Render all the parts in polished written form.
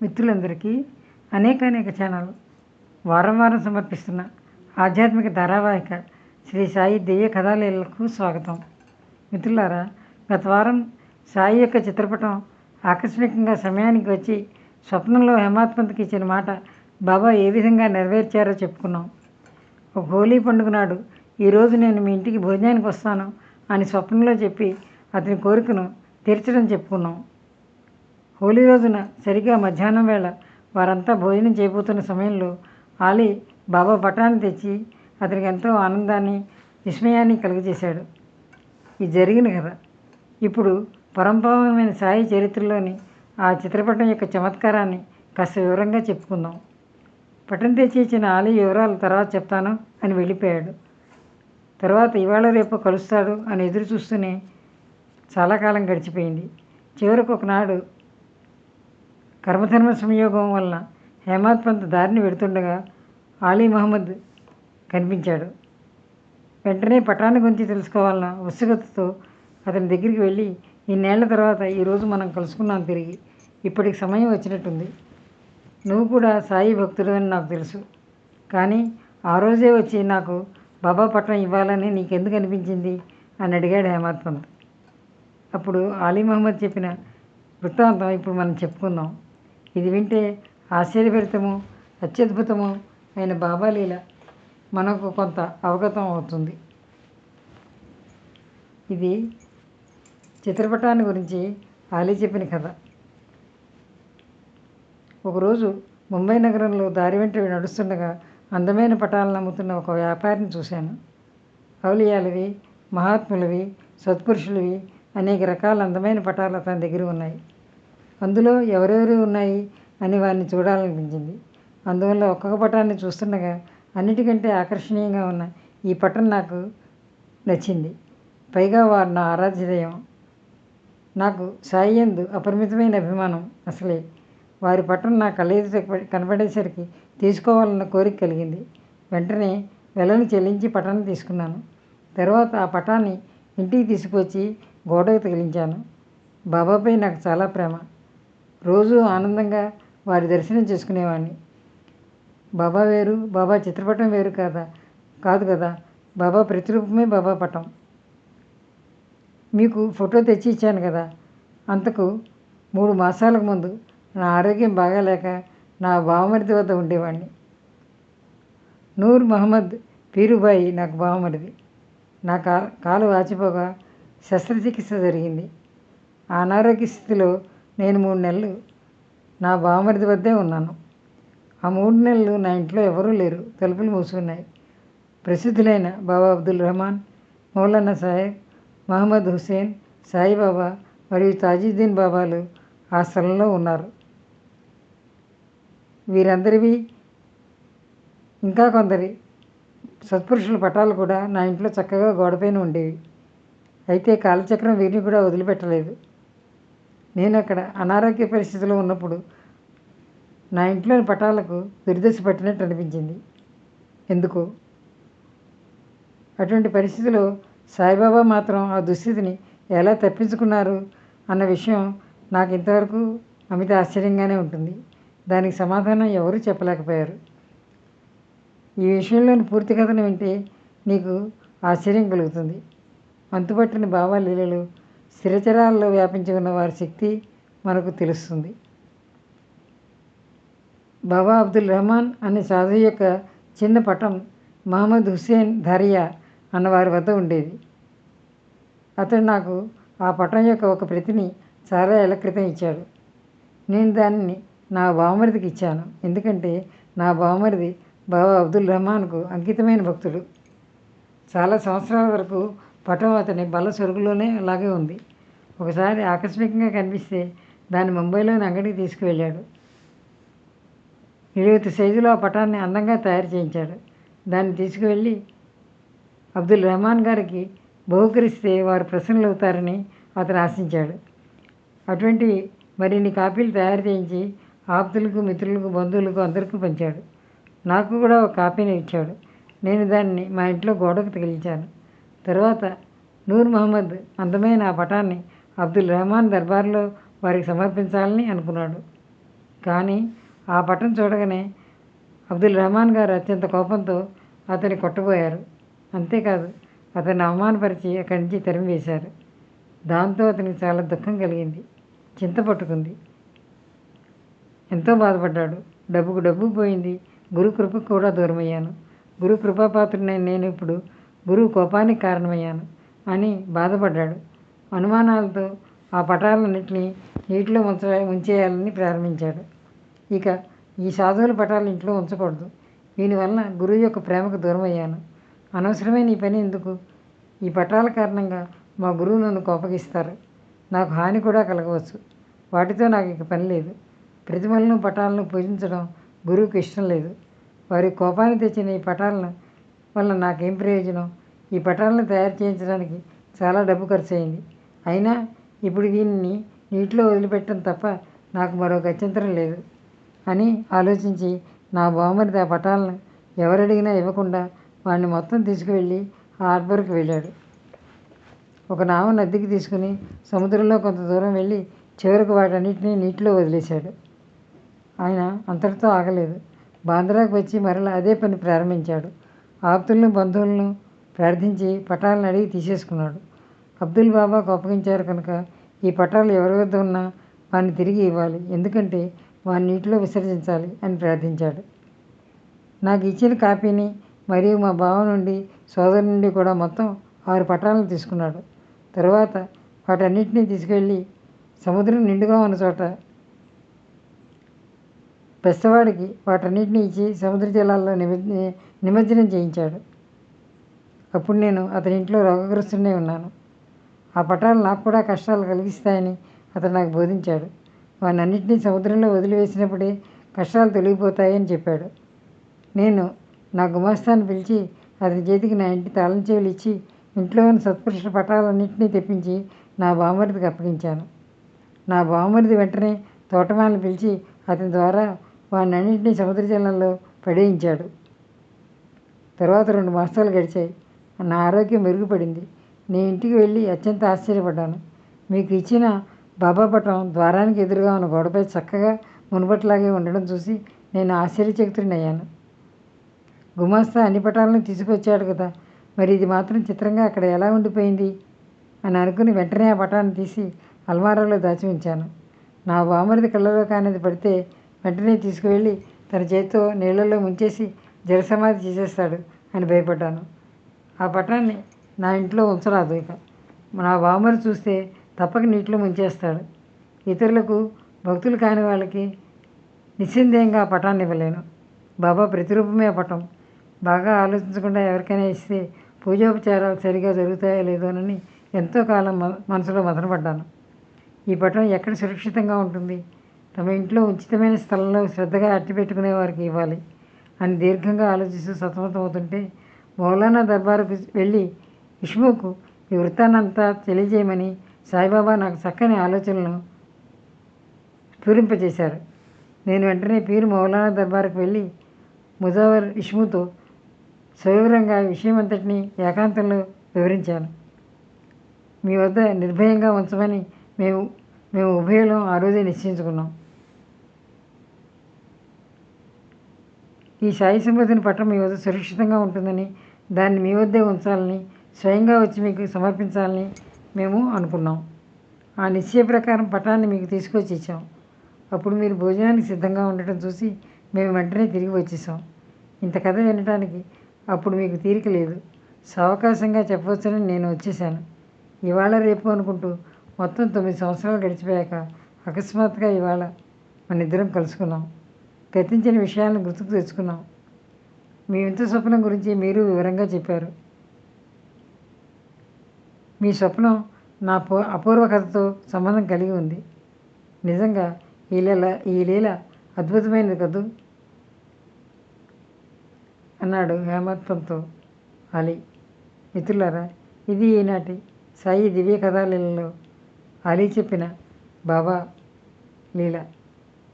మిత్రులందరికీ అనేక ఛానల్ వారం సమర్పిస్తున్న ఆధ్యాత్మిక ధారావాహిక శ్రీ సాయి దివ్య కథాలీలకు స్వాగతం. మిత్రులారా, గత వారం సాయి యొక్క చిత్రపటం ఆకస్మికంగా సమయానికి వచ్చి స్వప్నంలో హేమాత్ పంత్కి ఇచ్చిన మాట బాబా ఏ విధంగా నెరవేర్చారో చెప్పుకున్నాం. ఒక హోలీ పండుగ నాడు ఈరోజు నేను మీ ఇంటికి భోజనానికి వస్తాను అని స్వప్నంలో చెప్పి అతని కోరికను తీర్చడం చెప్పుకున్నాం. హోలీ రోజున సరిగ్గా మధ్యాహ్నం వేళ వారంతా భోజనం చేయబోతున్న సమయంలో ఆలీ బాబా పటాన్ని తెచ్చి అతనికి ఎంతో ఆనందాన్ని విస్మయాన్ని కలుగజేశాడు. ఇది జరిగిన కథ. ఇప్పుడు పరంపరమైన సాయి చరిత్రలోని ఆ చిత్రపటం యొక్క చమత్కారాన్ని కాస్త వివరంగా చెప్పుకుందాం. పటం తెచ్చి ఇచ్చిన ఆలీ వివరాలు తర్వాత చెప్తాను అని వెళ్ళిపోయాడు. తర్వాత ఇవాళ రేపు కలుస్తాడు అని ఎదురు చూస్తూనే చాలా కాలం గడిచిపోయింది. చివరకు ఒకనాడు కర్మధర్మ సంయోగం వలన హేమాత్ పంత్ దారిని వెడుతుండగా ఆలీ మహమ్మద్ కనిపించాడు. వెంటనే పటాన్ని గురించి తెలుసుకోవాలన్న ఉత్సుకతతో అతని దగ్గరికి వెళ్ళి, ఇన్నేళ్ల తర్వాత ఈరోజు మనం కలుసుకున్నాం తిరిగి. ఇప్పటికి సమయం వచ్చినట్టుంది. నువ్వు కూడా సాయి భక్తుడని నాకు తెలుసు, కానీ ఆ రోజే వచ్చి నాకు బాబా పట్టం ఇవ్వాలని నీకెందుకు అనిపించింది అని అడిగాడు హేమాత్ పంత్. అప్పుడు ఆలీ మహమ్మద్ చెప్పిన వృత్తాంతం ఇప్పుడు మనం చెప్పుకుందాం. ఇది వింటే ఆశ్చర్యభరితము అత్యద్భుతము అయిన బాబా లీల మనకు కొంత అవగతం అవుతుంది. ఇది చిత్రపటాన్ని గురించి ఆలీ చెప్పిన కథ. ఒకరోజు ముంబై నగరంలో దారి వెంట నడుస్తుండగా అందమైన పటాలను అమ్ముతున్న ఒక వ్యాపారిని చూశాను. ఔలియాలవి, మహాత్ములవి, సత్పురుషులవి అనేక రకాల అందమైన పటాలు అతని దగ్గర ఉన్నాయి. అందులో ఎవరెవరు ఉన్నాయి అని వారిని చూడాలనిపించింది. అందువల్ల ఒక్కొక్క పటాన్ని చూస్తుండగా అన్నిటికంటే ఆకర్షణీయంగా ఉన్న ఈ పటం నాకు నచ్చింది. పైగా వారు నా ఆరాధ్యదయం. నాకు సాయి యందు అపరిమితమైన అభిమానం. అసలే వారి పటం నా కళ్ళెదుట కనపడేసరికి తీసుకోవాలన్న కోరిక కలిగింది. వెంటనే వెలను చెల్లించి పటాన్ని తీసుకున్నాను. తర్వాత ఆ పటాన్ని ఇంటికి తీసుకువచ్చి గోడకు తగిలించాను. బాబాపై నాకు చాలా ప్రేమ. రోజు ఆనందంగా వారి దర్శనం చేసుకునేవాడిని. బాబా వేరు, బాబా చిత్రపటం వేరు కాదు కదా. బాబా ప్రతిరూపమే బాబా పటం. మీకు ఫోటో తెచ్చి ఇచ్చాను కదా. అంతకు 3 మాసాలకు ముందు నా ఆరోగ్యం బాగాలేక నా బావమరిది వద్ద ఉండేవాడిని. నూర్ మహమ్మద్ పీరుబాయి నాకు బావమరిది. నా కాలు వాచిపోగా శస్త్రచికిత్స జరిగింది. ఆ అనారోగ్య స్థితిలో నేను 3 నెలలు నా బావమరిది వద్దే ఉన్నాను. ఆ 3 నెలలు నా ఇంట్లో ఎవరూ లేరు. తలుపులు మూసుకున్నాయి. ప్రసిద్ధులైన బాబా అబ్దుల్ రెహమాన్, మౌలానా సాహెబ్, మహమ్మద్ హుసేన్, సాయిబాబా మరియు తాజుద్దీన్ బాబాలు ఆ స్థలంలో ఉన్నారు. వీరందరివి ఇంకా కొందరి సత్పురుషుల పటాలు కూడా నా ఇంట్లో చక్కగా గోడపైన ఉండేవి. అయితే కాలచక్రం వీరిని కూడా వదిలిపెట్టలేదు. నేను అక్కడ అనారోగ్య పరిస్థితిలో ఉన్నప్పుడు నా ఇంట్లోని పటాలకు దుర్దశ పట్టినట్టు అనిపించింది. ఎందుకో అటువంటి పరిస్థితిలో సాయిబాబా మాత్రం ఆ దుస్థితిని ఎలా తప్పించుకున్నారు అన్న విషయం నాకు ఇంతవరకు అమిత ఆశ్చర్యంగానే ఉంటుంది. దానికి సమాధానం ఎవరూ చెప్పలేకపోయారు. ఈ విషయంలోని పూర్తి కథను వింటే నీకు ఆశ్చర్యం కలుగుతుంది. అంతుపట్టిన బాబా లీలలు, స్థిరచరాల్లో వ్యాపించి ఉన్న వారి శక్తి మనకు తెలుస్తుంది. బాబా అబ్దుల్ రెహమాన్ అనే సాధువు యొక్క చిన్న పటం మహమ్మద్ హుసేన్ ధారియా అన్నవారి వద్ద ఉండేది. అతడు నాకు ఆ పటం యొక్క ఒక ప్రతిని చాలా ఏళ్ల క్రితం ఇచ్చాడు. నేను దానిని నా బావమరిదికి ఇచ్చాను. ఎందుకంటే నా బావమరిది బాబా అబ్దుల్ రెహమాన్కు అంకితమైన భక్తుడు. చాలా సంవత్సరాల వరకు పటం అతని బల్ల సొరుగులోనే అలాగే ఉంది. ఒకసారి ఆకస్మికంగా కనిపిస్తే దాన్ని ముంబైలోని అంగడికి తీసుకువెళ్ళాడు. నిలువెత్తు సైజులో ఆ పటాన్ని అందంగా తయారు చేయించాడు. దాన్ని తీసుకువెళ్ళి అబ్దుల్ రెహమాన్ గారికి బహుకరిస్తే వారు ప్రసన్నులవుతారని అతను ఆశించాడు. అటువంటివి మరిన్ని కాపీలు తయారు చేయించి ఆప్తులకు, మిత్రులకు, బంధువులకు అందరికీ పంచాడు. నాకు కూడా ఒక కాపీని ఇచ్చాడు. నేను దాన్ని మా ఇంట్లో గోడకు తగిలించాను. తర్వాత నూర్ మహమ్మద్ అందమైన ఆ పటాన్ని అబ్దుల్ రెహమాన్ దర్బార్లో వారికి సమర్పించాలని అనుకున్నాడు. కానీ ఆ పటం చూడగానే అబ్దుల్ రెహమాన్ గారు అత్యంత కోపంతో అతన్ని కొట్టబోయారు. అంతేకాదు అతన్ని అవమానపరిచి అక్కడి నుంచి తరిమివేశారు. దాంతో అతనికి చాలా దుఃఖం కలిగింది, చింత పట్టుకుంది, ఎంతో బాధపడ్డాడు. డబ్బుకు డబ్బు పోయింది, గురు కృపకు కూడా దూరమయ్యాను. గురు కృపాపాత్రుడైన నేను ఇప్పుడు గురువు కోపానికి కారణమయ్యాను అని బాధపడ్డాడు. అనుమానాలతో ఆ పటాలన్నింటినీ నీటిలో ఉంచేయాలని ప్రారంభించాడు. ఇక ఈ సాధువుల పటాలు ఇంట్లో ఉంచకూడదు. దీనివలన గురువు యొక్క ప్రేమకు దూరమయ్యాను. అనవసరమైన ఈ పని ఎందుకు? ఈ పటాల కారణంగా మా గురువు నన్ను కోపగిస్తారు, నాకు హాని కూడా కలగవచ్చు. వాటితో నాకు ఇక పని లేదు. ప్రతిమలను పటాలను పూజించడం గురువుకు ఇష్టం లేదు. వారి కోపాన్ని తెచ్చిన ఈ పటాలను వల్ల నాకేం ప్రయోజనం? ఈ పటాలను తయారు చేయించడానికి చాలా డబ్బు ఖర్చు అయింది. అయినా ఇప్పుడు దీనిని నీటిలో వదిలిపెట్టడం తప్ప నాకు మరో గత్యంతరం లేదు అని ఆలోచించి నా బావమరిది ఆ పటాలను ఎవరడిగినా ఇవ్వకుండా వాడిని మొత్తం తీసుకువెళ్ళి హార్బర్కి వెళ్ళాడు. ఒక నావను అద్దెకి తీసుకుని సముద్రంలో కొంత దూరం వెళ్ళి చివరకు వాటన్నిటినీ నీటిలో వదిలేశాడు. ఆయన అంతటితో ఆగలేదు. బాంద్రాకు వచ్చి మరలా అదే పని ప్రారంభించాడు. ఆప్తులను బంధువులను ప్రార్థించి పటాలను అడిగి తీసేసుకున్నాడు. అబ్దుల్ బాబా కోపగించారు కనుక ఈ పటాలు ఎవరి వద్ద ఉన్నా వాడిని తిరిగి ఇవ్వాలి, ఎందుకంటే వాడిని నీటిలో విసర్జించాలి అని ప్రార్థించాడు. నాకు ఇచ్చిన కాపీని మరియు మా బావ నుండి సోదరు నుండి కూడా మొత్తం 6 పటాలను తీసుకున్నాడు. తరువాత వాటన్నిటినీ తీసుకెళ్ళి సముద్రం నిండుగా ఉన్న చోట పెద్దవాడికి వాటన్నిటినీ ఇచ్చి సముద్ర జలాల్లో నిమజ్జనం చేయించాడు. అప్పుడు నేను అతని ఇంట్లో రోగగ్రస్తునే ఉన్నాను. ఆ పటాలు నాకు కూడా కష్టాలు కలిగిస్తాయని అతను నాకు బోధించాడు. వాడిని అన్నింటినీ సముద్రంలో వదిలివేసినప్పుడే కష్టాలు తొలగిపోతాయని చెప్పాడు. నేను నా గుమాస్తాను పిలిచి అతని చేతికి నా ఇంటి తాళం చెవులు ఇచ్చి ఇంట్లో ఉన్న సత్పురుషుల పటాలన్నింటినీ తెప్పించి నా బావమరిదికి అప్పగించాను. నా బావమరిది వెంటనే తోటమాలను పిలిచి అతని ద్వారా వాడిని అన్నింటినీ సముద్ర జలంలో పడేయించాడు. తర్వాత 2 మాసాలు గడిచాయి. నా ఆరోగ్యం మెరుగుపడింది. నీ ఇంటికి వెళ్ళి అత్యంత ఆశ్చర్యపడ్డాను. మీకు ఇచ్చిన బాబా పటం ద్వారానికి ఎదురుగా ఉన్న గోడపై చక్కగా మునుపట్లాగే ఉండడం చూసి నేను ఆశ్చర్యచకితుడినయ్యాను. గుమాస్తా అన్ని పటాలను తీసుకొచ్చాడు కదా, మరి ఇది మాత్రం చిత్రంగా అక్కడ ఎలా ఉండిపోయింది అని అనుకుని వెంటనే ఆ పటాన్ని తీసి అల్మారాలో దాచి ఉంచాను. నా బావమరిది కళ్ళలో కానిది పడితే వెంటనే తీసుకువెళ్ళి తన చేతితో నీళ్లలో ముంచేసి జలసమాధి చేసేస్తాడు అని భయపడ్డాను. ఆ పటాన్ని నా ఇంట్లో ఉంచరాదు. ఇక నా బావమరిది చూస్తే తప్పక నీటిలో ముంచేస్తాడు. ఇతరులకు భక్తులు కాని వాళ్ళకి నిస్సందేహంగా ఆ పటాన్ని ఇవ్వలేను. బాబా ప్రతిరూపమే ఆ పటం. బాగా ఆలోచించకుండా ఎవరికైనా ఇస్తే పూజోపచారాలు సరిగా జరుగుతాయో లేదోనని ఎంతో కాలం మనసులో మదనపడ్డాను. ఈ పటం ఎక్కడ సురక్షితంగా ఉంటుంది? తమ ఇంట్లో ఉచితమైన స్థలంలో శ్రద్ధగా అట్టిపెట్టుకునే వారికి ఇవ్వాలి అని దీర్ఘంగా ఆలోచిస్తూ సతమతమవుతుంటే మౌలానా దర్బారుకు వెళ్ళి ఇష్ముకు ఈ వృత్తాన్నంతా తెలియజేయమని సాయిబాబా నాకు చక్కని ఆలోచనలను స్ఫురింపజేశారు. నేను వెంటనే పీరు మౌలానా దర్బారుకు వెళ్ళి ముజావర్ ఇష్ముతో సవివరంగా విషయమంతటినీ ఏకాంతంలో వివరించాను. మీ వద్ద నిర్భయంగా ఉంచమని మేము ఉభయలం ఆ రోజే నిశ్చయించుకున్నాం. ఈ సాయి సంపదని పట్టం మీ వద్ద సురక్షితంగా ఉంటుందని, దాన్ని మీ వద్దే ఉంచాలని, స్వయంగా వచ్చి మీకు సమర్పించాలని మేము అనుకున్నాం. ఆ నిశ్చయ ప్రకారం పటాన్ని మీకు తీసుకొచ్చి ఇచ్చాం. అప్పుడు మీరు భోజనానికి సిద్ధంగా ఉండటం చూసి మేము వెంటనే తిరిగి వచ్చేసాం. ఇంత కథ వినటానికి అప్పుడు మీకు తీరిక లేదు. సావకాశంగా చెప్పవచ్చని నేను వచ్చేసాను. ఇవాళ రేపు అనుకుంటూ మొత్తం 9 సంవత్సరాలు గడిచిపోయాక అకస్మాత్తుగా ఇవాళ మన ఇద్దరం కలుసుకున్నాం. గతించిన విషయాలను గుర్తుకు తెచ్చుకున్నాం. మీ వింత స్వప్నం గురించి మీరు వివరంగా చెప్పారు. మీ స్వప్నం నా అపూర్వ కథతో సంబంధం కలిగి ఉంది. నిజంగా ఈ లీల అద్భుతమైనది కదూ అన్నాడు హేమత్వంతో అలీ. మిత్రులారా, ఇది ఈనాటి సాయి దివ్య కథాలీలలో అలీ చెప్పిన బాబా లీల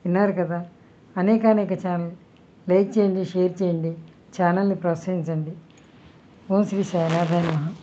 విన్నారు కదా. అనేక ఛానల్ లైక్ చేయండి, షేర్ చేయండి, ఛానల్ని ప్రోత్సహించండి. ఓం శ్రీ సాయినాథాయ నమః.